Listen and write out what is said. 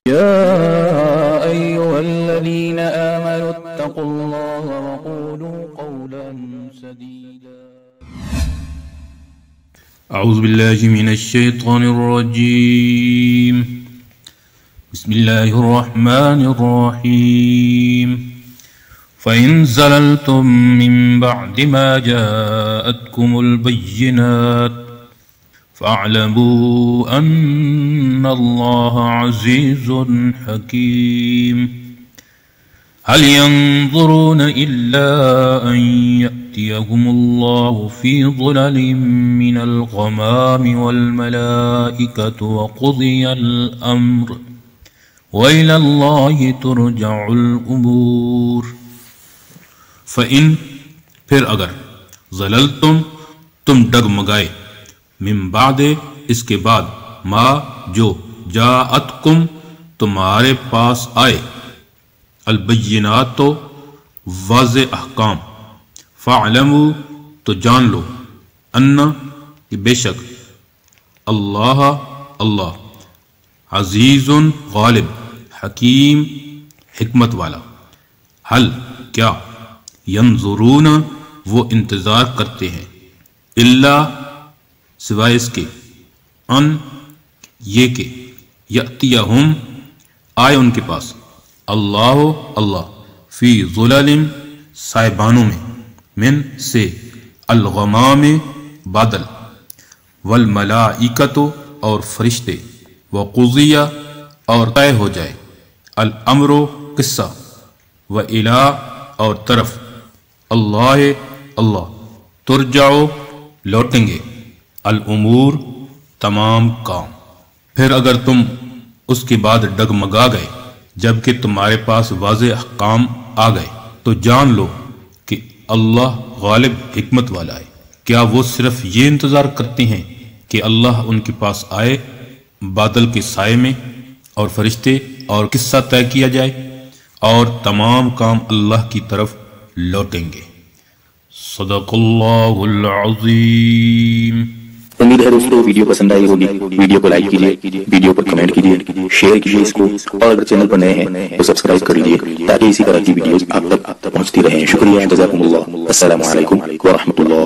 يا أيها الذين آمنوا اتقوا الله وقولوا قولا سديدا. أعوذ بالله من الشيطان الرجيم. بسم الله الرحمن الرحيم. فإن زللتم من بعد ما جاءتكم البينات فاعلموا أن الله عزيز حكيم. هل ينظرون إلا أن يأتيهم الله في ظلل من الغمام والملائكة وقضي الأمر وإلى الله ترجع الأمور. فإن پھر اگر ظللتم تم ڈگمگائے من بعد اس کے بعد ما جو جاءتکم تمہارے پاس آئے البینات تو واضح احکام فاعلموا تو جان لو ان بے شک اللہ عزیز غالب حکیم حکمت والا. حل کیا ینظرون وہ انتظار کرتے ہیں الا سوائے اس کے ان یہ کہ یأتیہم آئے ان کے پاس اللہ فی ظلل سائبانوں میں من سے الغمام بادل والملائکۃ اور فرشتے وقضی اور طے ہو جائے الامر قصہ وإلی اور طرف اللہ ترجعو لوٹیں گے الامور تمام کام. پھر اگر تم اس کے بعد ڈگمگا گئے جبکہ تمہارے پاس واضح احکام آ گئے تو جان لو کہ اللہ غالب حکمت والا ہے. کیا وہ صرف یہ انتظار کرتے ہیں کہ اللہ ان کے پاس آئے بادل کے سائے میں اور فرشتے اور قصہ طے کیا جائے اور تمام کام اللہ کی طرف لوٹیں گے. صدق اللہ العظیم. امید ہے دوستو ویڈیو پسند آئی ہوگی. ویڈیو کو لائک کیجئے، ویڈیو پر کمنٹ کیجئے، شیئر کیجئے اس کو، اور اگر چینل پر نئے ہیں تو سبسکرائب کر لیجئے تاکہ اسی طرح کی ویڈیوز آپ تک پہنچتی رہیں. شکریہ، جزاکم اللہ. السلام علیکم ورحمۃ اللہ.